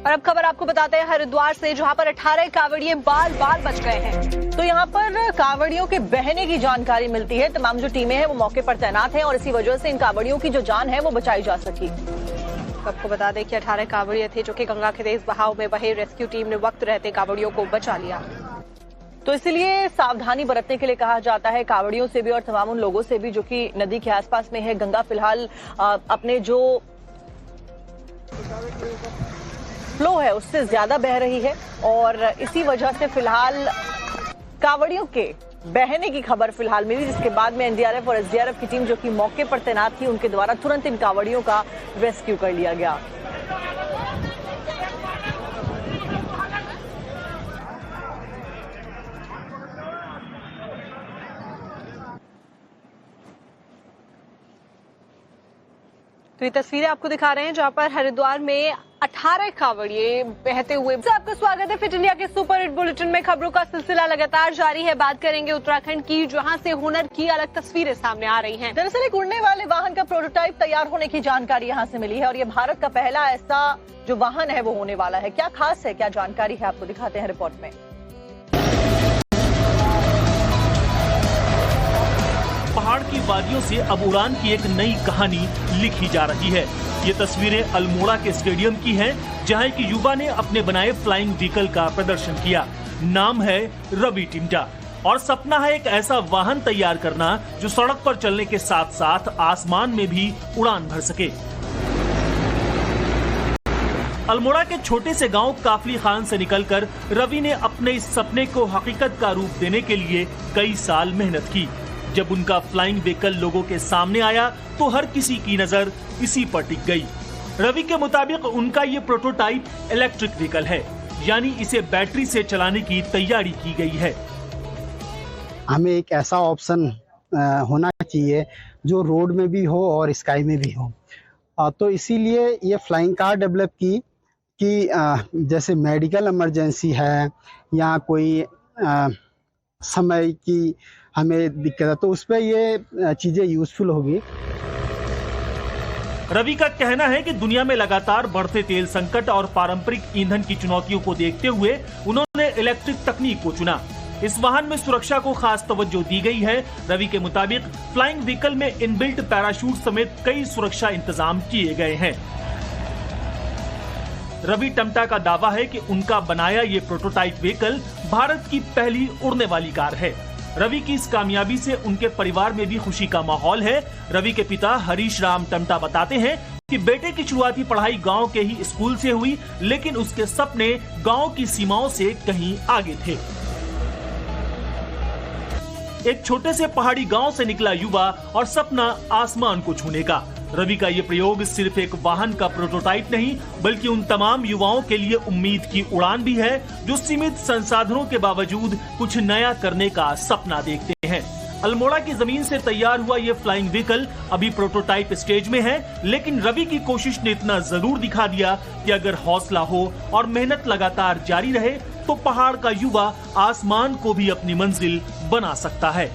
और अब खबर आपको बताते हैं हरिद्वार से, जहां पर 18 कांवड़िए बाल बाल बच गए हैं। तो यहां पर कांवड़ियों के बहने की जानकारी मिलती है। तमाम जो टीमें हैं वो मौके पर तैनात हैं और इसी वजह से इन कांवड़ियों की जो जान है वो बचाई जा सकी। आपको बता दें कि 18 कांवड़िए थे जो कि गंगा के तेज बहाव में बहे। रेस्क्यू टीम ने वक्त रहते कांवड़ियों को बचा लिया। तो इसलिए सावधानी बरतने के लिए कहा जाता है कांवड़ियों से भी और तमाम उन लोगों से भी जो कि नदी के आसपास में है। गंगा फिलहाल अपने जो फ्लो है उससे ज्यादा बह रही है और इसी वजह से फिलहाल कांवड़ियों के बहने की खबर फिलहाल मिली, जिसके बाद में एनडीआरएफ और एसडीआरएफ की टीम जो कि मौके पर तैनात थी उनके द्वारा तुरंत इन कांवड़ियों का रेस्क्यू कर लिया गया। तो ये तस्वीरें आपको दिखा रहे हैं जहां पर हरिद्वार में 18 कांवड़िए बहते हुए। आपका स्वागत है फिट इंडिया के सुपर हिट बुलेटिन में। खबरों का सिलसिला लगातार जारी है। बात करेंगे उत्तराखंड की, जहां से हुनर की अलग तस्वीरें सामने आ रही हैं। दरअसल एक उड़ने वाले वाहन का प्रोटोटाइप तैयार होने की जानकारी यहां से मिली है और ये भारत का पहला ऐसा जो वाहन है वो होने वाला है। क्या खास है, क्या जानकारी है, आपको दिखाते हैं रिपोर्ट में। पहाड़ की वादियों से अब उड़ान की एक नई कहानी लिखी जा रही है। ये तस्वीरें अल्मोड़ा के स्टेडियम की हैं, जहां एक युवा ने अपने बनाए फ्लाइंग व्हीकल का प्रदर्शन किया। नाम है रवि टिमटा और सपना है एक ऐसा वाहन तैयार करना जो सड़क पर चलने के साथ साथ आसमान में भी उड़ान भर सके। अल्मोड़ा के छोटे से गांव काफली खान से निकलकर रवि ने अपने इस सपने को हकीकत का रूप देने के लिए कई साल मेहनत की। जब उनका फ्लाइंग व्हीकल लोगों के सामने आया तो हर किसी की नजर इसी पर टिक गई। रवि के मुताबिक उनका ये प्रोटोटाइप इलेक्ट्रिक व्हीकल है, यानी इसे बैटरी से चलाने की तैयारी की गई है। हमें एक ऐसा ऑप्शन होना चाहिए जो रोड में भी हो और स्काई में भी हो। तो इसीलिए ये फ्लाइंग कार डेवलप की कि जैसे मेडिकल इमरजेंसी है या कोई समय की हमें दिक्कत है तो उस पर ये चीजें यूजफुल होगी। रवि का कहना है कि दुनिया में लगातार बढ़ते तेल संकट और पारंपरिक ईंधन की चुनौतियों को देखते हुए उन्होंने इलेक्ट्रिक तकनीक को चुना। इस वाहन में सुरक्षा को खास तवज्जो दी गई है। रवि के मुताबिक फ्लाइंग व्हीकल में इनबिल्ट पैराशूट समेत कई सुरक्षा इंतजाम किए गए हैं। रवि टिमटा का दावा है कि उनका बनाया ये प्रोटोटाइप व्हीकल भारत की पहली उड़ने वाली कार है। रवि की इस कामयाबी से उनके परिवार में भी खुशी का माहौल है। रवि के पिता हरीश राम टिमटा बताते हैं कि बेटे की शुरुआती पढ़ाई गांव के ही स्कूल से हुई, लेकिन उसके सपने गांव की सीमाओं से कहीं आगे थे। एक छोटे से पहाड़ी गांव से निकला युवा और सपना आसमान को छूने का। रवि का ये प्रयोग सिर्फ एक वाहन का प्रोटोटाइप नहीं, बल्कि उन तमाम युवाओं के लिए उम्मीद की उड़ान भी है जो सीमित संसाधनों के बावजूद कुछ नया करने का सपना देखते हैं। अल्मोड़ा की जमीन से तैयार हुआ ये फ्लाइंग व्हीकल अभी प्रोटोटाइप स्टेज में है, लेकिन रवि की कोशिश ने इतना जरूर दिखा दिया कि अगर हौसला हो और मेहनत लगातार जारी रहे तो पहाड़ का युवा आसमान को भी अपनी मंजिल बना सकता है।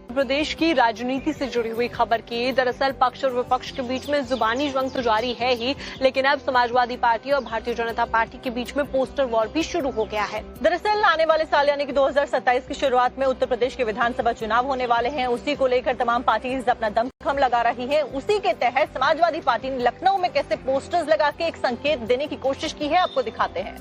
प्रदेश की राजनीति से जुड़ी हुई खबर की। दरअसल पक्ष और विपक्ष के बीच में जुबानी जंग तो जारी है ही, लेकिन अब समाजवादी पार्टी और भारतीय जनता पार्टी के बीच में पोस्टर वॉर भी शुरू हो गया है। दरअसल आने वाले साल यानी कि 2027 की शुरुआत में उत्तर प्रदेश के विधानसभा चुनाव होने वाले हैं। उसी को लेकर तमाम पार्टीज अपना दमखम लगा रही है। उसी के तहत समाजवादी पार्टी ने लखनऊ में कैसे पोस्टर्स लगा के एक संकेत देने की कोशिश की है, आपको दिखाते हैं।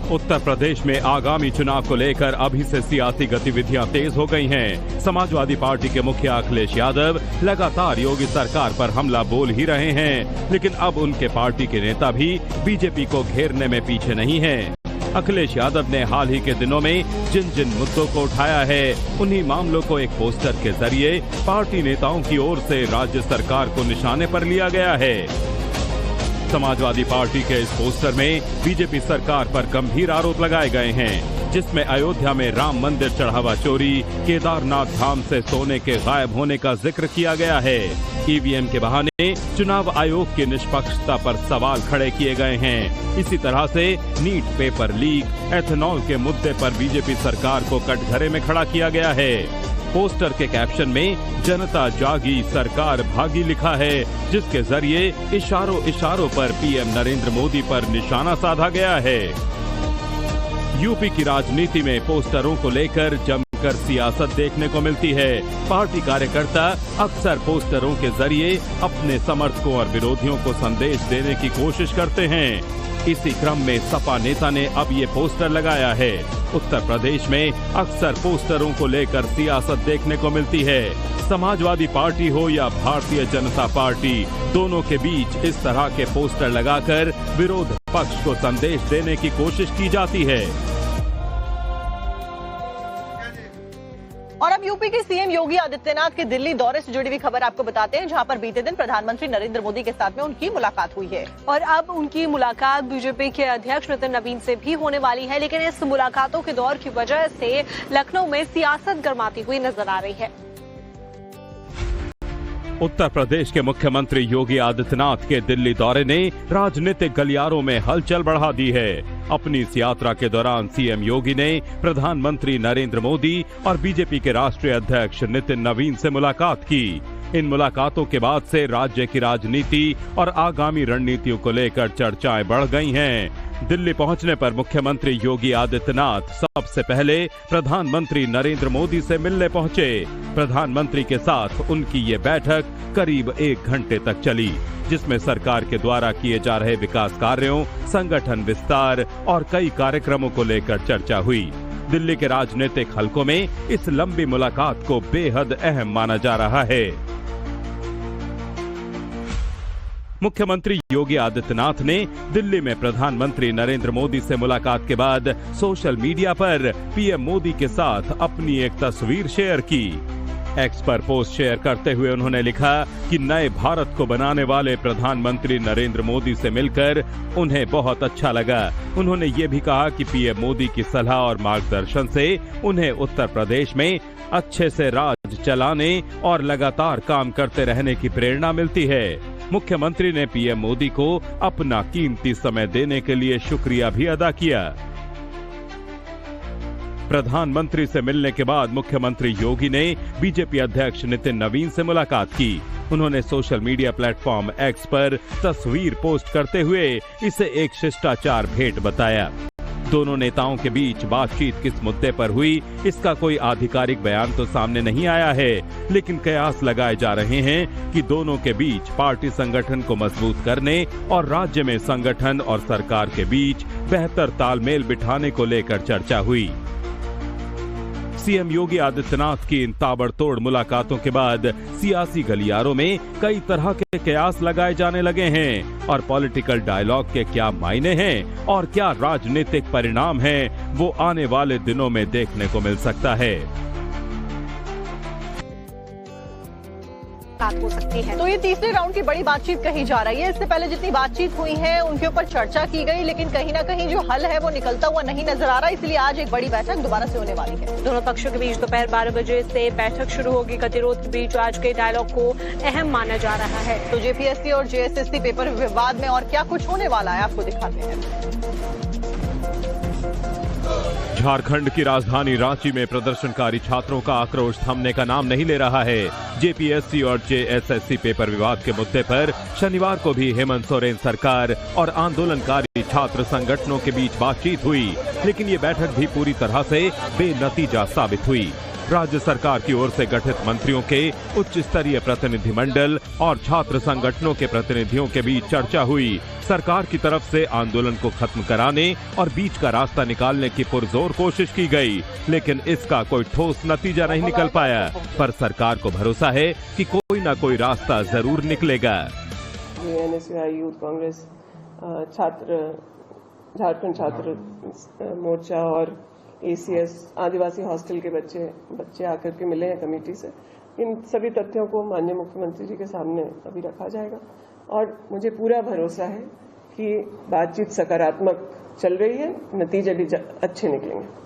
उत्तर प्रदेश में आगामी चुनाव को लेकर अभी से सियासी गतिविधियां तेज हो गई हैं। समाजवादी पार्टी के मुखिया अखिलेश यादव लगातार योगी सरकार पर हमला बोल ही रहे हैं, लेकिन अब उनके पार्टी के नेता भी बीजेपी को घेरने में पीछे नहीं हैं। अखिलेश यादव ने हाल ही के दिनों में जिन जिन मुद्दों को उठाया है, उन्हीं मामलों को एक पोस्टर के जरिए पार्टी नेताओं की ओर से राज्य सरकार को निशाने पर लिया गया है। समाजवादी पार्टी के इस पोस्टर में बीजेपी सरकार पर गंभीर आरोप लगाए गए हैं, जिसमें अयोध्या में राम मंदिर चढ़ावा चोरी, केदारनाथ धाम से सोने के गायब होने का जिक्र किया गया है। ईवीएम के बहाने चुनाव आयोग की निष्पक्षता पर सवाल खड़े किए गए हैं। इसी तरह से नीट पेपर लीक, एथेनॉल के मुद्दे पर बीजेपी सरकार को कटघरे में खड़ा किया गया है। पोस्टर के कैप्शन में जनता जागी सरकार भागी लिखा है, जिसके जरिए इशारों इशारों पर पीएम नरेंद्र मोदी पर निशाना साधा गया है। यूपी की राजनीति में पोस्टरों को लेकर जमकर सियासत देखने को मिलती है। पार्टी कार्यकर्ता अक्सर पोस्टरों के जरिए अपने समर्थकों और विरोधियों को संदेश देने की कोशिश करते हैं। इसी क्रम में सपा नेता ने अब ये पोस्टर लगाया है। उत्तर प्रदेश में अक्सर पोस्टरों को लेकर सियासत देखने को मिलती है। समाजवादी पार्टी हो या भारतीय जनता पार्टी, दोनों के बीच इस तरह के पोस्टर लगाकर विरोध पक्ष को संदेश देने की कोशिश की जाती है। और अब यूपी के सीएम योगी आदित्यनाथ के दिल्ली दौरे से जुड़ी हुई खबर आपको बताते हैं, जहां पर बीते दिन प्रधानमंत्री नरेंद्र मोदी के साथ में उनकी मुलाकात हुई है। और अब उनकी मुलाकात बीजेपी के अध्यक्ष नितिन नवीन से भी होने वाली है, लेकिन इस मुलाकातों के दौर की वजह से लखनऊ में सियासत गर्माती हुई नजर आ रही है। उत्तर प्रदेश के मुख्यमंत्री योगी आदित्यनाथ के दिल्ली दौरे ने राजनीतिक गलियारों में हलचल बढ़ा दी है। अपनी इस यात्रा के दौरान सीएम योगी ने प्रधानमंत्री नरेंद्र मोदी और बीजेपी के राष्ट्रीय अध्यक्ष नितिन नवीन से मुलाकात की। इन मुलाकातों के बाद से राज्य की राजनीति और आगामी रणनीतियों को लेकर चर्चाएं बढ़ गई हैं। दिल्ली पहुंचने पर मुख्यमंत्री योगी आदित्यनाथ सबसे पहले प्रधानमंत्री नरेंद्र मोदी से मिलने पहुंचे। प्रधानमंत्री के साथ उनकी ये बैठक करीब 1 घंटे तक चली, जिसमें सरकार के द्वारा किए जा रहे विकास कार्यों, संगठन विस्तार और कई कार्यक्रमों को लेकर चर्चा हुई। दिल्ली के राजनीतिक हलकों में इस लंबी मुलाकात को बेहद अहम माना जा रहा है। मुख्यमंत्री योगी आदित्यनाथ ने दिल्ली में प्रधानमंत्री नरेंद्र मोदी से मुलाकात के बाद सोशल मीडिया पर पीएम मोदी के साथ अपनी एक तस्वीर शेयर की। एक्स पर पोस्ट शेयर करते हुए उन्होंने लिखा कि नए भारत को बनाने वाले प्रधानमंत्री नरेंद्र मोदी से मिलकर उन्हें बहुत अच्छा लगा। उन्होंने ये भी कहा कि पीएम मोदी की सलाह और मार्गदर्शन से उन्हें उत्तर प्रदेश में अच्छे से राज चलाने और लगातार काम करते रहने की प्रेरणा मिलती है। मुख्यमंत्री ने पीएम मोदी को अपना कीमती समय देने के लिए शुक्रिया भी अदा किया। प्रधानमंत्री से मिलने के बाद मुख्यमंत्री योगी ने बीजेपी अध्यक्ष नितिन नवीन से मुलाकात की। उन्होंने सोशल मीडिया प्लेटफॉर्म एक्स पर तस्वीर पोस्ट करते हुए इसे एक शिष्टाचार भेंट बताया। दोनों नेताओं के बीच बातचीत किस मुद्दे पर हुई, इसका कोई आधिकारिक बयान तो सामने नहीं आया है, लेकिन कयास लगाए जा रहे हैं कि दोनों के बीच पार्टी संगठन को मजबूत करने और राज्य में संगठन और सरकार के बीच बेहतर तालमेल बिठाने को लेकर चर्चा हुई। सीएम योगी आदित्यनाथ की इन ताबड़तोड़ मुलाकातों के बाद सियासी गलियारों में कई तरह के कयास लगाए जाने लगे हैं और पॉलिटिकल डायलॉग के क्या मायने हैं और क्या राजनीतिक परिणाम हैं, वो आने वाले दिनों में देखने को मिल सकता है। हो सकती है। तो ये तीसरे राउंड की बड़ी बातचीत कही जा रही है। इससे पहले जितनी बातचीत हुई है उनके ऊपर चर्चा की गई, लेकिन कहीं ना कहीं जो हल है वो निकलता हुआ नहीं नजर आ रहा। इसलिए आज एक बड़ी बैठक दोबारा से होने वाली है। दोनों पक्षों के बीच दोपहर 12 बजे से बैठक शुरू होगी। गतिरोध के बीच आज के डायलॉग को अहम माना जा रहा है। तो जेपीएससी और जेएसएससी पेपर विवाद में और क्या कुछ होने वाला है, आपको दिखाते हैं। झारखंड की राजधानी रांची में प्रदर्शनकारी छात्रों का आक्रोश थमने का नाम नहीं ले रहा है। जेपीएससी और जेएसएससी पेपर विवाद के मुद्दे पर शनिवार को भी हेमंत सोरेन सरकार और आंदोलनकारी छात्र संगठनों के बीच बातचीत हुई, लेकिन ये बैठक भी पूरी तरह से बेनतीजा साबित हुई। राज्य सरकार की ओर से गठित मंत्रियों के उच्च स्तरीय प्रतिनिधिमंडल और छात्र संगठनों के प्रतिनिधियों के बीच चर्चा हुई। सरकार की तरफ से आंदोलन को खत्म कराने और बीच का रास्ता निकालने की पुरजोर कोशिश की गई, लेकिन इसका कोई ठोस नतीजा नहीं निकल पाया। पर सरकार को भरोसा है कि कोई न कोई रास्ता जरूर निकलेगा। एनएसयूआई यूथ कांग्रेस, झारखंड छात्र मोर्चा और एसीएस आदिवासी हॉस्टल के बच्चे आकर के मिले हैं कमेटी से। इन सभी तथ्यों को माननीय मुख्यमंत्री जी के सामने अभी रखा जाएगा और मुझे पूरा भरोसा है कि बातचीत सकारात्मक चल रही है, नतीजे भी अच्छे निकलेंगे।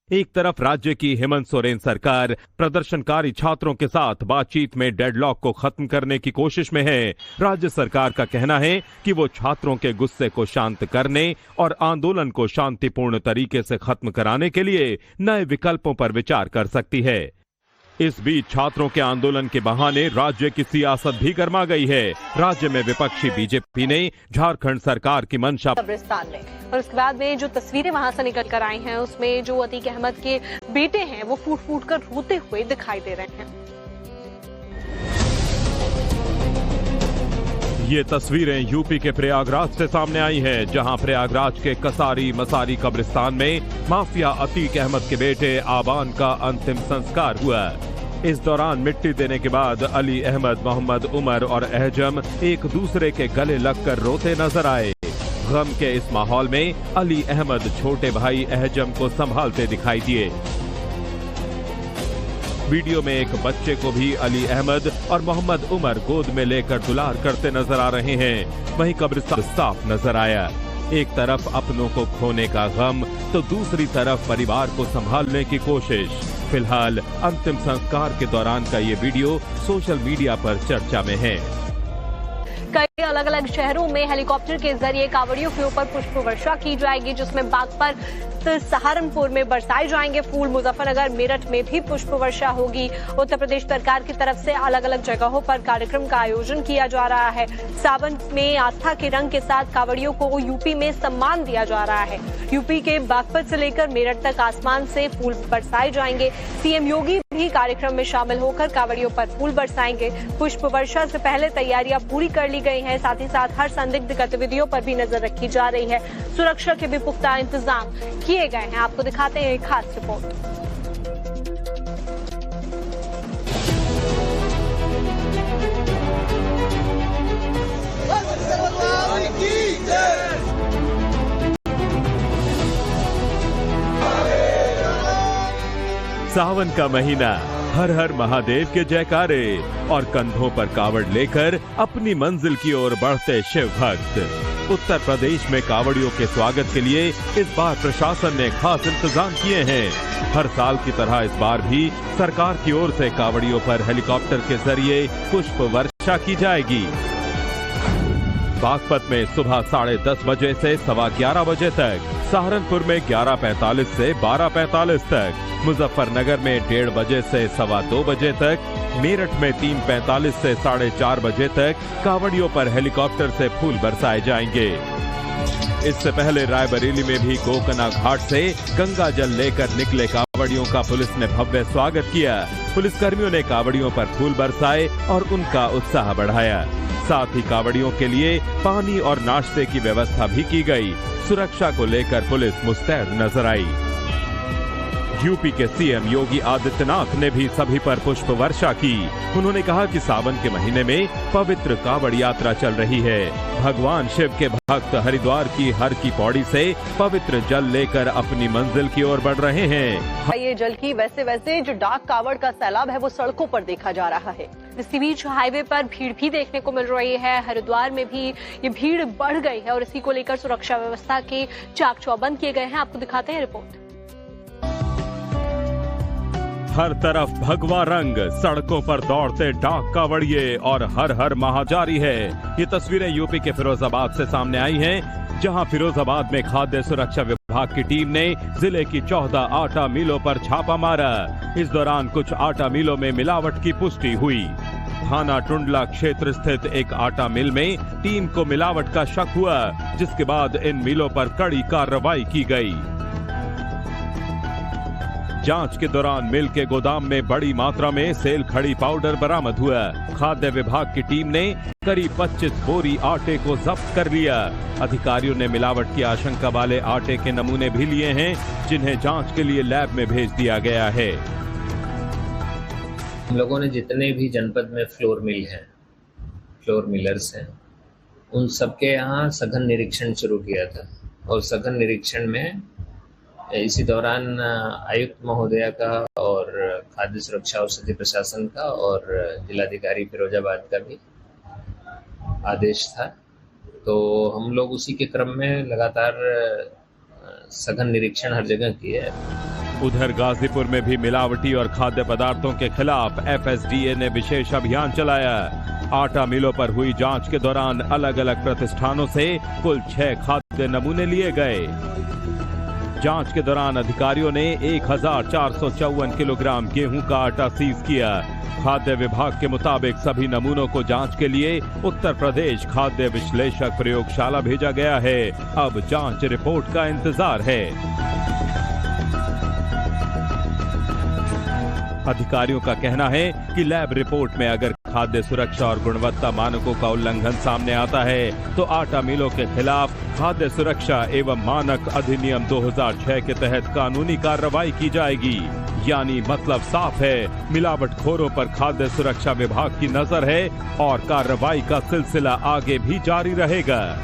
एक तरफ राज्य की हेमंत सोरेन सरकार प्रदर्शनकारी छात्रों के साथ बातचीत में डेडलॉक को खत्म करने की कोशिश में है। राज्य सरकार का कहना है कि वो छात्रों के गुस्से को शांत करने और आंदोलन को शांतिपूर्ण तरीके से खत्म कराने के लिए नए विकल्पों पर विचार कर सकती है। इस बीच छात्रों के आंदोलन के बहाने राज्य की सियासत भी गर्मा गई है। राज्य में विपक्षी बीजेपी ने झारखंड सरकार की मंशा कब्रिस्तान में, और उसके बाद में जो तस्वीरें वहां से निकल कर आई हैं उसमें जो अतीक अहमद के बेटे हैं वो फूट फूट कर रोते हुए दिखाई दे रहे हैं। ये तस्वीरें यूपी के प्रयागराज से सामने आई हैं, जहां प्रयागराज के कसारी मसारी कब्रिस्तान में माफिया अतीक अहमद के बेटे आबान का अंतिम संस्कार हुआ। इस दौरान मिट्टी देने के बाद अली अहमद, मोहम्मद उमर और एहजम एक दूसरे के गले लगकर रोते नजर आए। गम के इस माहौल में अली अहमद छोटे भाई एहजम को संभालते दिखाई दिए। वीडियो में एक बच्चे को भी अली अहमद और मोहम्मद उमर गोद में लेकर दुलार करते नजर आ रहे हैं। वहीं कब्रिस्तान साफ नजर आया। एक तरफ अपनों को खोने का गम तो दूसरी तरफ परिवार को संभालने की कोशिश। फिलहाल अंतिम संस्कार के दौरान का ये वीडियो सोशल मीडिया पर चर्चा में है। कई अलग अलग शहरों में हेलीकॉप्टर के जरिए कांवड़ियों के ऊपर पुष्प वर्षा की जाएगी, जिसमें बागपत, सहारनपुर में बरसाए जाएंगे फूल। मुजफ्फरनगर, मेरठ में भी पुष्प वर्षा होगी। उत्तर प्रदेश सरकार की तरफ से अलग अलग जगहों पर कार्यक्रम का आयोजन किया जा रहा है। सावन में आस्था के रंग के साथ कांवड़ियों को यूपी में सम्मान दिया जा रहा है। यूपी के बागपत से लेकर मेरठ तक आसमान से फूल बरसाए जाएंगे। सीएम योगी भी कार्यक्रम में शामिल होकर कांवड़ियों पर फूल बरसाएंगे। पुष्प वर्षा से पहले तैयारियां पूरी कर ली गई हैं। साथ ही साथ हर संदिग्ध गतिविधियों पर भी नजर रखी जा रही है। सुरक्षा के भी पुख्ता इंतजाम किए गए हैं। आपको दिखाते हैं एक खास रिपोर्ट। सावन का महीना, हर हर महादेव के जयकारे और कंधों पर कावड़ लेकर अपनी मंजिल की ओर बढ़ते शिव भक्त। उत्तर प्रदेश में कावड़ियों के स्वागत के लिए इस बार प्रशासन ने खास इंतजाम किए हैं। हर साल की तरह इस बार भी सरकार की ओर से कावड़ियों पर हेलीकॉप्टर के जरिए पुष्प वर्षा की जाएगी। बागपत में सुबह 10:30 बजे से 11:15 बजे तक, सहारनपुर में 11:45 से 12:45 तक, मुजफ्फरनगर में 1:30 बजे से 2:15 बजे तक, मेरठ में 3:45 से 4:30 बजे तक कांवड़ियों पर हेलीकॉप्टर से फूल बरसाए जाएंगे। इससे पहले रायबरेली में भी गोकना घाट से गंगा जल लेकर निकले कांवड़ियों का पुलिस ने भव्य स्वागत किया। पुलिसकर्मियों ने कांवड़ियों पर फूल बरसाए और उनका उत्साह बढ़ाया। साथ ही कांवड़ियों के लिए पानी और नाश्ते की व्यवस्था भी की गई। सुरक्षा को लेकर पुलिस मुस्तैद नजर आई। यूपी के सीएम योगी आदित्यनाथ ने भी सभी पर पुष्प वर्षा की। उन्होंने कहा कि सावन के महीने में पवित्र कांवड़ यात्रा चल रही है। भगवान शिव के भक्त हरिद्वार की हर की पौड़ी से पवित्र जल लेकर अपनी मंजिल की ओर बढ़ रहे हैं। ये जल की वैसे जो डाक कावड़ का सैलाब है वो सड़कों पर देखा जा रहा है। इसी बीच हाईवे पर भीड़ भी देखने को मिल रही है। हरिद्वार में भी ये भीड़ बढ़ गई है और इसी को लेकर सुरक्षा व्यवस्था के चाक चौबंद किए गए हैं। आपको दिखाते हैं रिपोर्ट। हर तरफ भगवा रंग, सड़कों पर दौड़ते डाक कावड़िए और हर हर महाजारी है। ये तस्वीरें यूपी के फिरोजाबाद से सामने आई हैं, जहां फिरोजाबाद में खाद्य सुरक्षा विभाग की टीम ने जिले की 14 आटा मिलों पर छापा मारा। इस दौरान कुछ आटा मिलों में मिलावट की पुष्टि हुई। थाना टुंडला क्षेत्र स्थित एक आटा मिल में टीम को मिलावट का शक हुआ, जिसके बाद इन मिलों पर कड़ी कार्रवाई की गई। जांच के दौरान मिल के गोदाम में बड़ी मात्रा में सेल खड़ी पाउडर बरामद हुआ। खाद्य विभाग की टीम ने करीब 25 बोरी आटे को जब्त कर लिया। अधिकारियों ने मिलावट की आशंका वाले आटे के नमूने भी लिए हैं, जिन्हें जांच के लिए लैब में भेज दिया गया है। हम लोगों ने जितने भी जनपद में फ्लोर मिल हैं, फ्लोर मिलर्स हैं, उन सबके यहाँ सघन निरीक्षण शुरू किया था। और सघन निरीक्षण में इसी दौरान आयुक्त महोदया का और खाद्य सुरक्षा औषधि प्रशासन का और जिलाधिकारी फिरोजाबाद का भी आदेश था। तो हम लोग उसी के क्रम में लगातार सघन निरीक्षण हर जगह किए। उधर गाजीपुर में भी मिलावटी और खाद्य पदार्थों के खिलाफ FSDA ने विशेष अभियान चलाया। आटा मिलों पर हुई जांच के दौरान अलग अलग प्रतिष्ठानों से कुल 6 खाद्य नमूने लिए गए। जांच के दौरान अधिकारियों ने 1454 किलोग्राम गेहूं का आटा सीज किया। खाद्य विभाग के मुताबिक सभी नमूनों को जांच के लिए उत्तर प्रदेश खाद्य विश्लेषक प्रयोगशाला भेजा गया है। अब जांच रिपोर्ट का इंतजार है। अधिकारियों का कहना है कि लैब रिपोर्ट में अगर खाद्य सुरक्षा और गुणवत्ता मानकों का उल्लंघन सामने आता है तो आटा मिलों के खिलाफ खाद्य सुरक्षा एवं मानक अधिनियम 2006 के तहत कानूनी कार्रवाई की जाएगी। यानी मतलब साफ है, मिलावटखोरों पर खाद्य सुरक्षा विभाग की नजर है और कार्रवाई का सिलसिला आगे भी जारी रहेगा।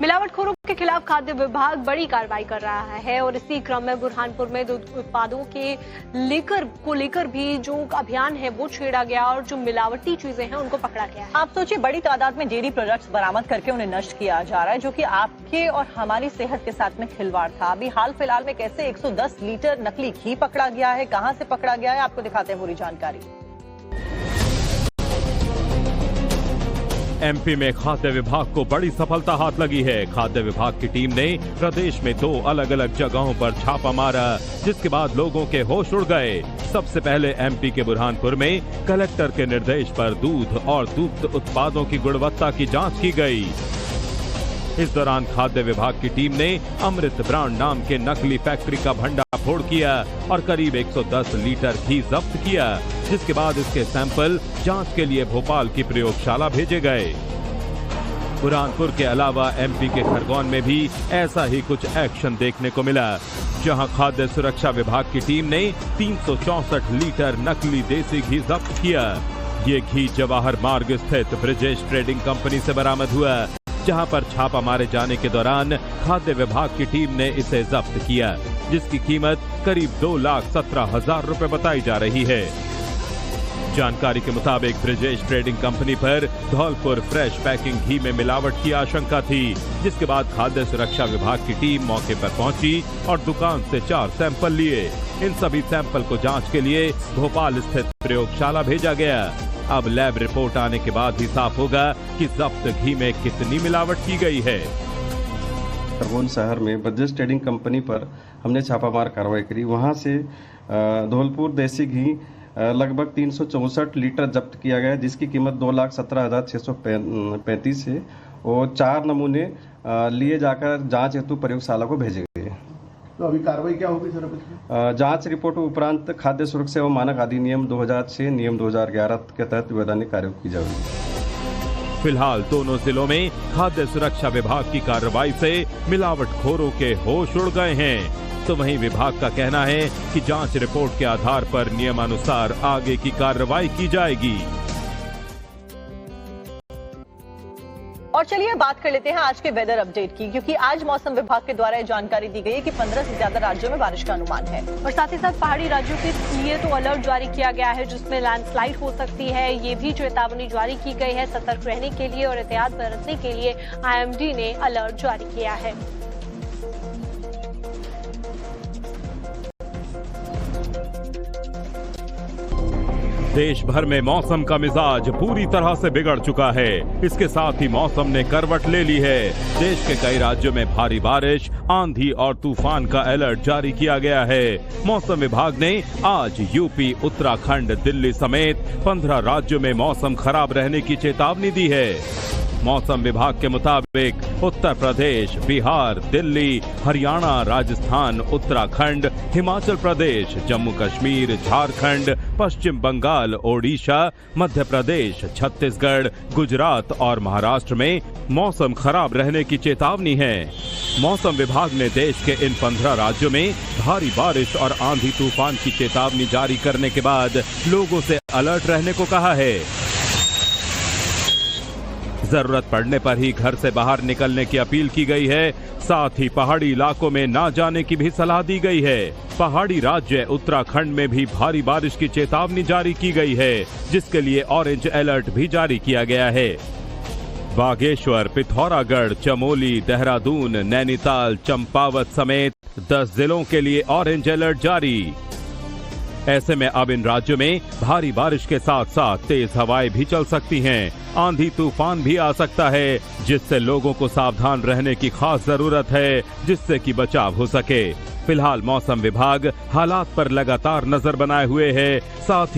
मिलावटखोरों के खिलाफ खाद्य विभाग बड़ी कार्रवाई कर रहा है और इसी क्रम में बुरहानपुर में दूध उत्पादों के लेकर भी जो अभियान है वो छेड़ा गया और जो मिलावटी चीजें हैं उनको पकड़ा गया है। आप सोचिए, बड़ी तादाद में डेयरी प्रोडक्ट्स बरामद करके उन्हें नष्ट किया जा रहा है, जो कि आपके और हमारी सेहत के साथ में खिलवाड़ था। अभी हाल फिलहाल में कैसे 110 लीटर नकली घी पकड़ा गया है, कहां से पकड़ा गया है, आपको दिखाते हैं पूरी जानकारी। एमपी में खाद्य विभाग को बड़ी सफलता हाथ लगी है। खाद्य विभाग की टीम ने प्रदेश में 2 अलग अलग जगहों पर छापा मारा, जिसके बाद लोगों के होश उड़ गए। सबसे पहले एमपी के बुरहानपुर में कलेक्टर के निर्देश पर दूध और दुग्ध उत्पादों की गुणवत्ता की जांच की गई। इस दौरान खाद्य विभाग की टीम ने अमृत ब्रांड नाम के नकली फैक्ट्री का भंडाफोड़ किया और करीब 110 लीटर घी जब्त किया, जिसके बाद इसके सैंपल जांच के लिए भोपाल की प्रयोगशाला भेजे गए। बुरहानपुर के अलावा एमपी के खरगोन में भी ऐसा ही कुछ एक्शन देखने को मिला, जहां खाद्य सुरक्षा विभाग की टीम ने 364 लीटर नकली देसी घी जब्त किया। ये घी जवाहर मार्ग स्थित ब्रिजेश ट्रेडिंग कंपनी से बरामद हुआ, जहां पर छापा मारे जाने के दौरान खाद्य विभाग की टीम ने इसे जब्त किया, जिसकी कीमत करीब 2,17,000 रुपए बताई जा रही है। जानकारी के मुताबिक ब्रिजेश ट्रेडिंग कंपनी पर धौलपुर फ्रेश पैकिंग घी में मिलावट की आशंका थी, जिसके बाद खाद्य सुरक्षा विभाग की टीम मौके पर पहुंची और दुकान से 4 सैंपल लिए। इन सभी सैंपल को जांच के लिए भोपाल स्थित प्रयोगशाला भेजा गया। अब लैब रिपोर्ट आने के बाद ही साफ होगा कि जब्त घी में कितनी मिलावट की गई है। खरगोन शहर में ब्रिजेश ट्रेडिंग कंपनी पर हमने छापामार कार्रवाई करी। वहां से धौलपुर देसी घी लगभग 364 लीटर जब्त किया गया, जिसकी कीमत 2,17,635 है और 4 नमूने लिए जाकर जांच हेतु प्रयोगशाला को भेजे गए। तो अभी कार्रवाई क्या होगी सर? जांच रिपोर्ट उपरांत खाद्य सुरक्षा एवं मानक अधिनियम 2006 नियम 2011 के तहत वैधानिक कार्य की जाएगी। फिलहाल दोनों जिलों में खाद्य सुरक्षा विभाग की कार्रवाई से मिलावटखोरों के होश उड़ गए हैं। तो वहीं विभाग का कहना है कि जांच रिपोर्ट के आधार पर नियमानुसार आगे की कार्रवाई की जाएगी। और चलिए बात कर लेते हैं आज के वेदर अपडेट की, क्योंकि आज मौसम विभाग के द्वारा जानकारी दी गई है कि 15 से ज्यादा राज्यों में बारिश का अनुमान है और साथ ही साथ पहाड़ी राज्यों के लिए तो अलर्ट जारी किया गया है, जिसमें लैंडस्लाइड हो सकती है। ये भी चेतावनी जारी की गई है। सतर्क रहने के लिए और एहतियात बरतने के लिए IMD ने अलर्ट जारी किया है। देश भर में मौसम का मिजाज पूरी तरह से बिगड़ चुका है। इसके साथ ही मौसम ने करवट ले ली है। देश के कई राज्यों में भारी बारिश, आंधी और तूफान का अलर्ट जारी किया गया है। मौसम विभाग ने आज यूपी, उत्तराखंड, दिल्ली समेत 15 राज्यों में मौसम खराब रहने की चेतावनी दी है। मौसम विभाग के मुताबिक उत्तर प्रदेश, बिहार, दिल्ली, हरियाणा, राजस्थान, उत्तराखंड, हिमाचल प्रदेश, जम्मू कश्मीर, झारखंड, पश्चिम बंगाल, ओडिशा, मध्य प्रदेश, छत्तीसगढ़, गुजरात और महाराष्ट्र में मौसम खराब रहने की चेतावनी है। मौसम विभाग ने देश के इन 15 राज्यों में भारी बारिश और आंधी तूफान की चेतावनी जारी करने के बाद लोगों से अलर्ट रहने को कहा है। जरूरत पड़ने पर ही घर से बाहर निकलने की अपील की गई है। साथ ही पहाड़ी इलाकों में ना जाने की भी सलाह दी गई है। पहाड़ी राज्य उत्तराखंड में भी भारी बारिश की चेतावनी जारी की गई है, जिसके लिए ऑरेंज अलर्ट भी जारी किया गया है। बागेश्वर, पिथौरागढ़, चमोली, देहरादून, नैनीताल, चंपावत समेत 10 जिलों के लिए ऑरेंज अलर्ट जारी। ऐसे में अब इन राज्यों में भारी बारिश के साथ साथ तेज हवाएं भी चल सकती हैं। आंधी तूफान भी आ सकता है, जिससे लोगों को सावधान रहने की खास जरूरत है, जिससे कि बचाव हो सके। फिलहाल मौसम विभाग हालात पर लगातार नजर बनाए हुए है। साथ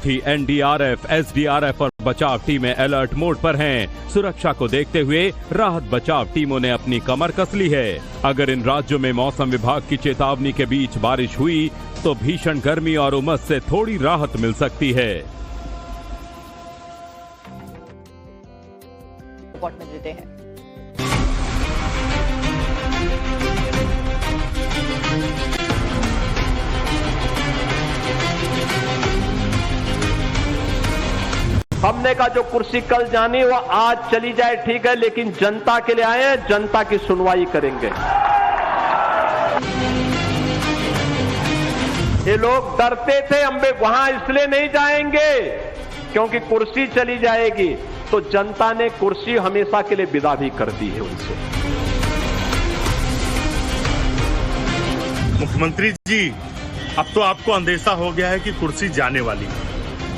ही एनडीआरएफ, एसडीआरएफ और बचाव टीमें अलर्ट मोड पर हैं। सुरक्षा को देखते हुए राहत बचाव टीमों ने अपनी कमर कस ली है। अगर इन राज्यों में मौसम विभाग की चेतावनी के बीच बारिश हुई तो भीषण गर्मी और उमस से थोड़ी राहत मिल सकती है। रिपोर्ट में देते हैं। हमने कहा जो कुर्सी कल जानी वो आज चली जाए, ठीक है, लेकिन जनता के लिए आए हैं, जनता की सुनवाई करेंगे। ये लोग डरते थे हम वहां इसलिए नहीं जाएंगे क्योंकि कुर्सी चली जाएगी, तो जनता ने कुर्सी हमेशा के लिए विदा भी कर दी है उनसे। मुख्यमंत्री जी, अब तो आपको अंदेशा हो गया है कि कुर्सी जाने वाली है,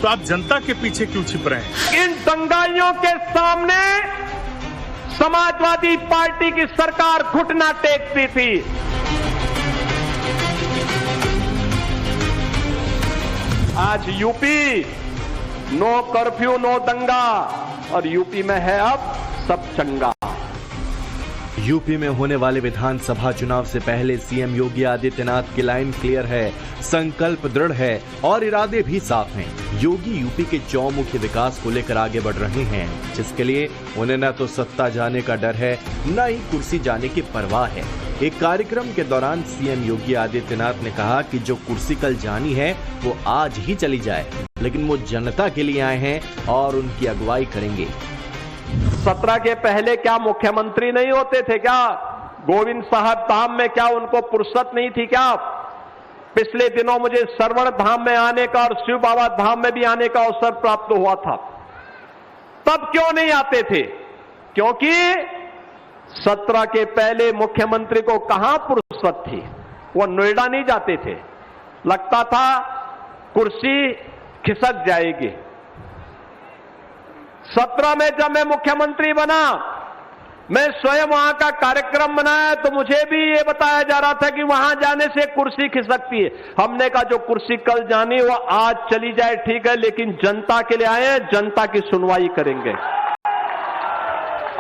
तो आप जनता के पीछे क्यों छिप रहे हैं? इन दंगाइयों के सामने समाजवादी पार्टी की सरकार घुटना टेकती थी। आज यूपी नो कर्फ्यू नो दंगा, और यूपी में है अब सब चंगा। यूपी में होने वाले विधानसभा चुनाव से पहले सीएम योगी आदित्यनाथ की लाइन क्लियर है, संकल्प दृढ़ है और इरादे भी साफ हैं। योगी यूपी के चौमुखी विकास को लेकर आगे बढ़ रहे हैं, जिसके लिए उन्हें न तो सत्ता जाने का डर है, न ही कुर्सी जाने की परवाह है। एक कार्यक्रम के दौरान सीएम योगी आदित्यनाथ ने कहा कि जो कुर्सी कल जानी है वो आज ही चली जाए, लेकिन वो जनता के लिए आए हैं और उनकी अगुवाई करेंगे। 17 के पहले क्या मुख्यमंत्री नहीं होते थे क्या? गोविंद साहब धाम में क्या उनको फुर्सत नहीं थी क्या? पिछले दिनों मुझे श्रवण धाम में आने का और शिव बाबा धाम में भी आने का अवसर प्राप्त हुआ था। तब क्यों नहीं आते थे? क्योंकि 17 के पहले मुख्यमंत्री को कहां फुर्सत थी, वो नोएडा नहीं जाते थे। लगता था कुर्सी खिसक जाएगी। 17 में जब मैं मुख्यमंत्री बना, मैं स्वयं वहां का कार्यक्रम बनाया तो मुझे भी ये बताया जा रहा था कि वहां जाने से कुर्सी खिसकती है। हमने कहा जो कुर्सी कल जानी वो आज चली जाए, ठीक है, लेकिन जनता के लिए आए हैं, जनता की सुनवाई करेंगे।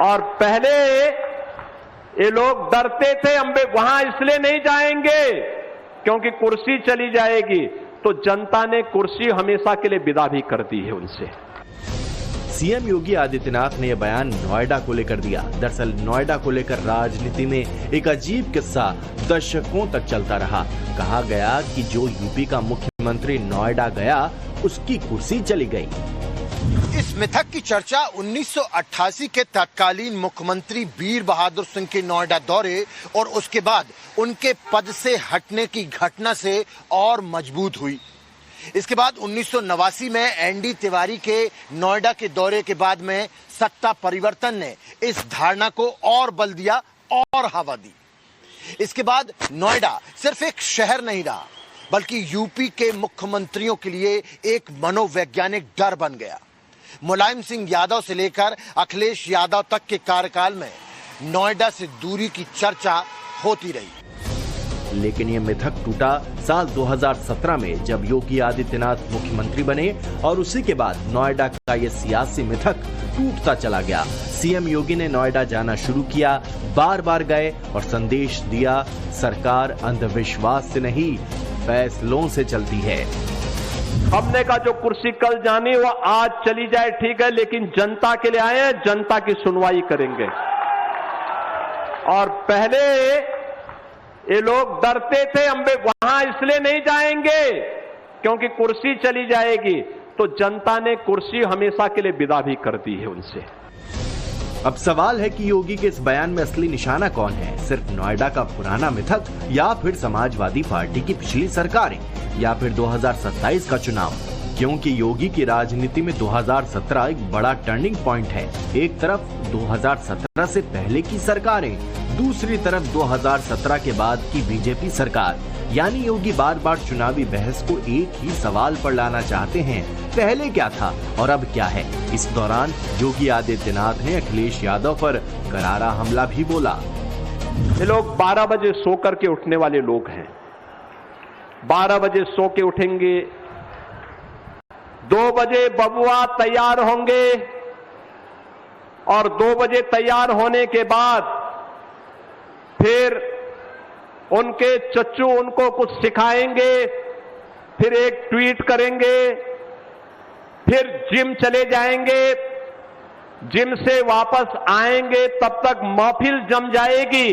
और पहले ये लोग डरते थे हम वहां इसलिए नहीं जाएंगे क्योंकि कुर्सी चली जाएगी, तो जनता ने कुर्सी हमेशा के लिए विदा भी कर दी है उनसे। सीएम योगी आदित्यनाथ ने यह बयान नोएडा को लेकर दिया। दरअसल नोएडा को लेकर राजनीति में एक अजीब किस्सा दशकों तक चलता रहा। कहा गया कि जो यूपी का मुख्यमंत्री नोएडा गया उसकी कुर्सी चली गई। इस मिथक की चर्चा 1988 के तत्कालीन मुख्यमंत्री वीर बहादुर सिंह के नोएडा दौरे और उसके बाद उनके पद से हटने की घटना से और मजबूत हुई। इसके बाद 1989 में एनडी तिवारी के नोएडा के दौरे के बाद में सत्ता परिवर्तन ने इस धारणा को और बल दिया और हवा दी। इसके बाद नोएडा सिर्फ एक शहर नहीं रहा, बल्कि यूपी के मुख्यमंत्रियों के लिए एक मनोवैज्ञानिक डर बन गया। मुलायम सिंह यादव से लेकर अखिलेश यादव तक के कार्यकाल में नोएडा से दूरी की चर्चा होती रही। लेकिन ये मिथक टूटा साल 2017 में जब योगी आदित्यनाथ मुख्यमंत्री बने और उसी के बाद नोएडा का ये सियासी मिथक टूटता चला गया। सीएम योगी ने नोएडा जाना शुरू किया, बार बार गए और संदेश दिया, सरकार अंधविश्वास से नहीं फैसलों से चलती है। हमने कहा जो कुर्सी कल जानी वो आज चली जाए, ठीक है, लेकिन जनता के लिए आए हैं, जनता की सुनवाई करेंगे। और पहले ये लोग डरते थे हम वहां इसलिए नहीं जाएंगे क्योंकि कुर्सी चली जाएगी, तो जनता ने कुर्सी हमेशा के लिए विदा भी कर दी है उनसे। अब सवाल है कि योगी के इस बयान में असली निशाना कौन है? सिर्फ नोएडा का पुराना मिथक या फिर समाजवादी पार्टी की पिछली सरकारें या फिर 2027 का चुनाव? क्योंकि योगी की राजनीति में 2017 एक बड़ा टर्निंग पॉइंट है। एक तरफ 2017 से पहले की सरकारें, दूसरी तरफ 2017 के बाद की बीजेपी सरकार। यानी योगी बार बार चुनावी बहस को एक ही सवाल पर लाना चाहते हैं, पहले क्या था और अब क्या है। इस दौरान योगी आदित्यनाथ ने अखिलेश यादव पर करारा हमला भी बोला। ये लोग 12 बजे सो करके उठने वाले लोग हैं। 12 बजे सो के उठेंगे, 2 बजे बबुआ तैयार होंगे और 2 बजे तैयार होने के बाद फिर उनके चच्चू उनको कुछ सिखाएंगे, फिर एक ट्वीट करेंगे, फिर जिम चले जाएंगे, जिम से वापस आएंगे, तब तक महफिल जम जाएगी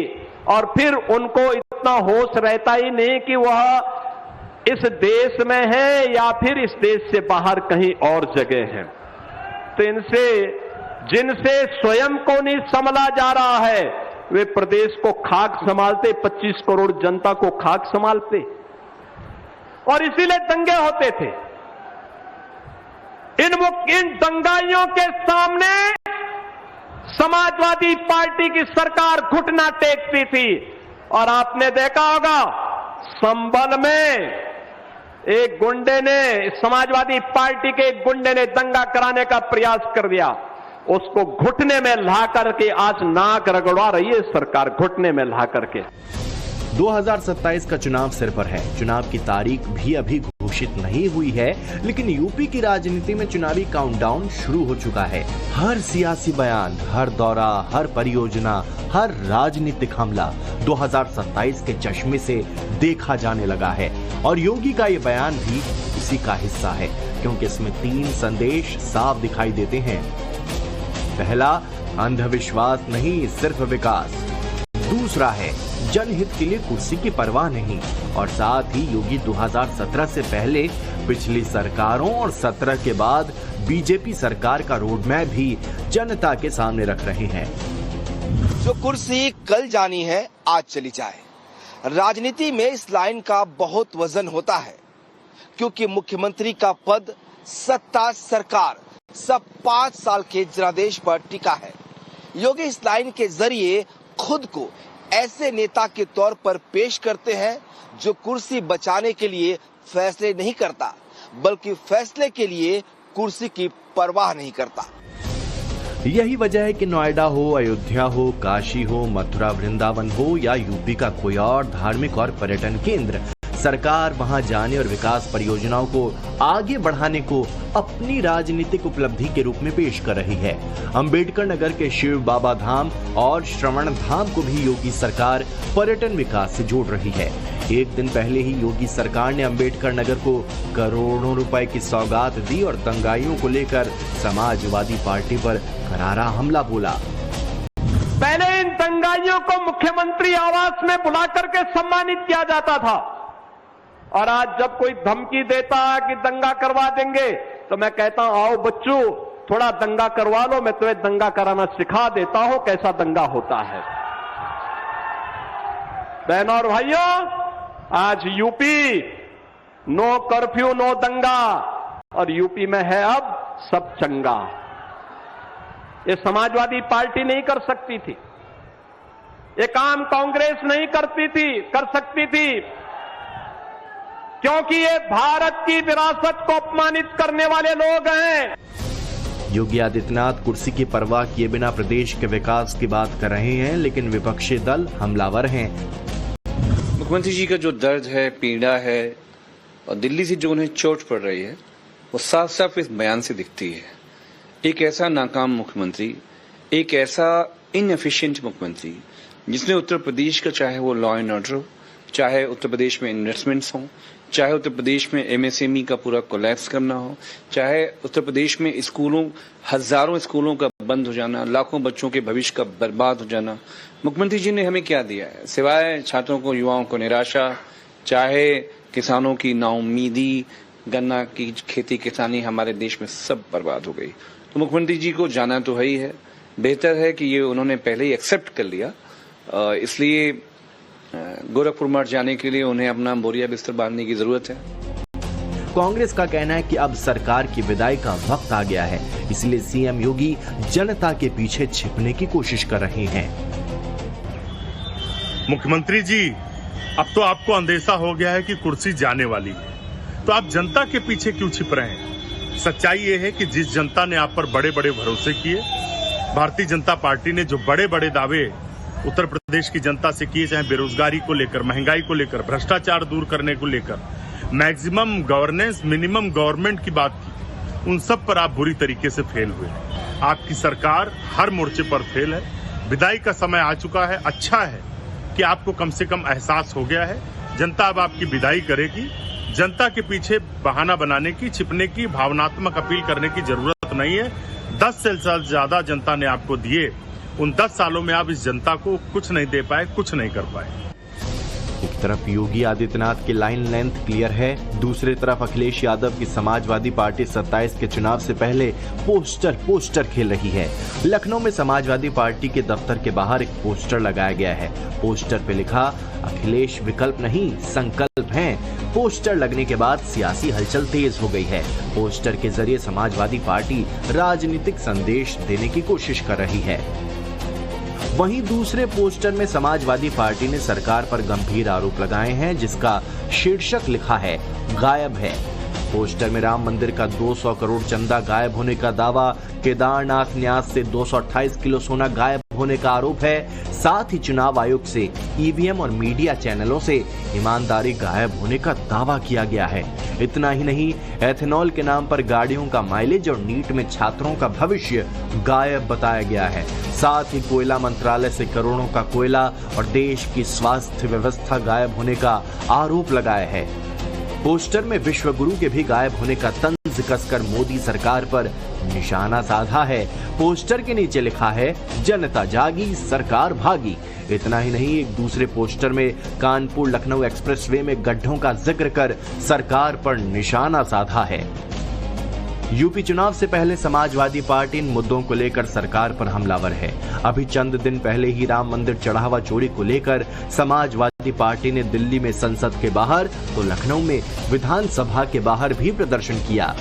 और फिर उनको इतना होश रहता ही नहीं कि वह इस देश में है या फिर इस देश से बाहर कहीं और जगह है। तो इनसे जिनसे स्वयं को नहीं संभाला जा रहा है, वे प्रदेश को खाक संभालते, 25 करोड़ जनता को खाक संभालते और इसीलिए दंगे होते थे। इन दंगाइयों के सामने समाजवादी पार्टी की सरकार घुटना टेकती थी और आपने देखा होगा संभल में एक गुंडे ने, समाजवादी पार्टी के एक गुंडे ने दंगा कराने का प्रयास कर दिया, उसको घुटने में ला करके आज नाक रगड़वा रही है सरकार, घुटने में ला करके। 2027 का चुनाव सिर पर है। चुनाव की तारीख भी अभी घोषित नहीं हुई है, लेकिन यूपी की राजनीति में चुनावी काउंटडाउन शुरू हो चुका है। हर सियासी बयान, हर दौरा, हर परियोजना, हर राजनीतिक हमला 2027 के चश्मे से देखा जाने लगा है और योगी का ये बयान भी उसी का हिस्सा है, क्योंकि इसमें 3 संदेश साफ दिखाई देते हैं। पहला, अंधविश्वास नहीं, सिर्फ विकास। दूसरा है जनहित के लिए कुर्सी की परवाह नहीं, और साथ ही योगी 2017 से पहले पिछली सरकारों और 17 के बाद बीजेपी सरकार का रोडमैप भी जनता के सामने रख रहे हैं। जो कुर्सी कल जानी है आज चली जाए। राजनीति में इस लाइन का बहुत वजन होता है, क्योंकि मुख्यमंत्री का पद, सत्ता, सरकार सब 5 साल के जनादेश पर टिका है। योगी इस लाइन के जरिए खुद को ऐसे नेता के तौर पर पेश करते हैं जो कुर्सी बचाने के लिए फैसले नहीं करता, बल्कि फैसले के लिए कुर्सी की परवाह नहीं करता। यही वजह है कि नोएडा हो, अयोध्या हो, काशी हो, मथुरा, वृंदावन हो या यूपी का कोई और धार्मिक और पर्यटन केंद्र, सरकार वहां जाने और विकास परियोजनाओं को आगे बढ़ाने को अपनी राजनीतिक उपलब्धि के रूप में पेश कर रही है। अंबेडकर नगर के शिव बाबा धाम और श्रवण धाम को भी योगी सरकार पर्यटन विकास से जोड़ रही है। एक दिन पहले ही योगी सरकार ने अंबेडकर नगर को करोड़ों रुपए की सौगात दी और दंगाइयों को लेकर समाजवादी पार्टी पर करारा हमला बोला। पहले इन दंगाइयों को मुख्यमंत्री आवास में बुला करके सम्मानित किया जाता था, और आज जब कोई धमकी देता है कि दंगा करवा देंगे, तो मैं कहता हूं आओ बच्चों थोड़ा दंगा करवा लो, मैं तुम्हें दंगा कराना सिखा देता हूं कैसा दंगा होता है। बहनों और भाइयों, आज यूपी नो कर्फ्यू नो दंगा, और यूपी में है अब सब चंगा। ये समाजवादी पार्टी नहीं कर सकती थी, ये काम कांग्रेस नहीं कर सकती थी, क्योंकि ये भारत की विरासत को अपमानित करने वाले लोग हैं। योगी आदित्यनाथ कुर्सी की परवाह किए बिना प्रदेश के विकास की बात कर रहे हैं, लेकिन विपक्षी दल हमलावर हैं। मुख्यमंत्री जी का जो दर्द है, पीड़ा है और दिल्ली से जो उन्हें चोट पड़ रही है, वो साफ साफ इस बयान से दिखती है। एक ऐसा नाकाम मुख्यमंत्री, एक ऐसा इनएफिशिएंट मुख्यमंत्री जिसने उत्तर प्रदेश का, चाहे वो लॉ एंड ऑर्डर हो, चाहे उत्तर प्रदेश में इन्वेस्टमेंट्स हों, चाहे उत्तर प्रदेश में एमएसएमई का पूरा कोलैप्स करना हो, चाहे उत्तर प्रदेश में स्कूलों, हजारों स्कूलों का बंद हो जाना, लाखों बच्चों के भविष्य का बर्बाद हो जाना, मुख्यमंत्री जी ने हमें क्या दिया है सिवाय छात्रों को, युवाओं को निराशा, चाहे किसानों की नाउम्मीदी, गन्ना की खेती किसानी हमारे देश में सब बर्बाद हो गई। तो मुख्यमंत्री जी को जाना तो है ही है, बेहतर है कि ये उन्होंने पहले ही एक्सेप्ट कर लिया, इसलिए गोरखपुर मठ जाने के लिए उन्हें अपना बोरिया बिस्तर बांधने की जरूरत है। कांग्रेस का कहना है कि अब सरकार की विदाई का वक्त आ गया है, इसलिए सीएम योगी जनता के पीछे छिपने की कोशिश कर रहे हैं। मुख्यमंत्री जी, अब तो आपको अंदेशा हो गया है कि कुर्सी जाने वाली है, तो आप जनता के पीछे क्यों छिप रहे हैं? सच्चाई ये है कि जिस जनता ने आप पर बड़े बड़े भरोसे किए, भारतीय जनता पार्टी ने जो बड़े बड़े दावे उत्तर प्रदेश की जनता से किए, चाहे बेरोजगारी को लेकर, महंगाई को लेकर, भ्रष्टाचार दूर करने को लेकर, मैक्सिमम गवर्नेंस, मिनिमम गवर्नमेंट की बात की, उन सब पर आप बुरी तरीके से फेल हुए। आपकी सरकार हर मोर्चे पर फेल है। विदाई का समय आ चुका है। अच्छा है कि आपको कम से कम एहसास हो गया है। जनता अब आपकी विदाई करेगी। जनता के पीछे बहाना बनाने की, छिपने की, भावनात्मक अपील करने की जरूरत नहीं है। 10 साल से ज्यादा जनता ने आपको दिए, उन 10 सालों में आप इस जनता को कुछ नहीं दे पाए, कुछ नहीं कर पाए। एक तरफ योगी आदित्यनाथ की लाइन लेंथ क्लियर है, दूसरी तरफ अखिलेश यादव की समाजवादी पार्टी 27 के चुनाव से पहले पोस्टर खेल रही है। लखनऊ में समाजवादी पार्टी के दफ्तर के बाहर एक पोस्टर लगाया गया है। पोस्टर पे लिखा, अखिलेश विकल्प नहीं संकल्प हैं। पोस्टर लगने के बाद सियासी हलचल तेज हो गई है। पोस्टर के जरिए समाजवादी पार्टी राजनीतिक संदेश देने की कोशिश कर रही है। वहीं दूसरे पोस्टर में समाजवादी पार्टी ने सरकार पर गंभीर आरोप लगाए हैं, जिसका शीर्षक लिखा है, गायब है। पोस्टर में राम मंदिर का 200 करोड़ चंदा गायब होने का दावा, केदारनाथ न्यास से 228 किलो सोना गायब होने का आरोप है। साथ ही चुनाव आयोग से ईवीएम और मीडिया चैनलों से ईमानदारी गायब होने का दावा किया गया है। इतना ही नहीं, एथेनॉल के नाम पर गाड़ियों का माइलेज और नीट में छात्रों का भविष्य गायब बताया गया है। साथ ही कोयला मंत्रालय से करोड़ों का कोयला और देश की स्वास्थ्य व्यवस्था गायब होने का आरोप लगाया है। पोस्टर में विश्व गुरु के भी गायब होने का तंज कसकर मोदी सरकार पर निशाना साधा है। पोस्टर के नीचे लिखा है, जनता जागी सरकार भागी। इतना ही नहीं, एक दूसरे पोस्टर में कानपुर लखनऊ एक्सप्रेसवे में गड्ढों का जिक्र कर सरकार पर निशाना साधा है। यूपी चुनाव से पहले समाजवादी पार्टी इन मुद्दों को लेकर सरकार पर हमलावर है। अभी चंद दिन पहले ही राम मंदिर चढ़ावा चोरी को लेकर समाजवादी पार्टी ने दिल्ली में संसद के बाहर तो लखनऊ में विधानसभा के बाहर भी प्रदर्शन किया।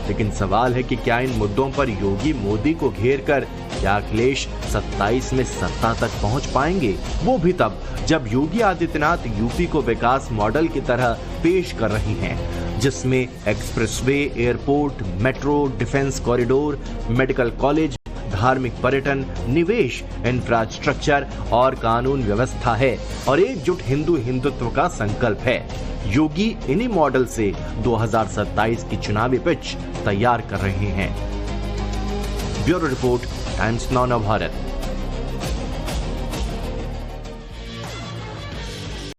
लेकिन सवाल है कि क्या इन मुद्दों पर योगी मोदी को घेर कर क्या अखिलेश 27 में सत्ता तक पहुंच पाएंगे? वो भी तब जब योगी आदित्यनाथ यूपी को विकास मॉडल की तरह पेश कर रही हैं, जिसमें expressway, airport, metro, defence corridor, medical college, धार्मिक पर्यटन, निवेश, इंफ्रास्ट्रक्चर और कानून व्यवस्था है और एकजुट हिंदुत्व का संकल्प है। योगी इन्हीं मॉडल से 2027 की चुनावी पिच तैयार कर रहे हैं। Bureau report, times now Bharat.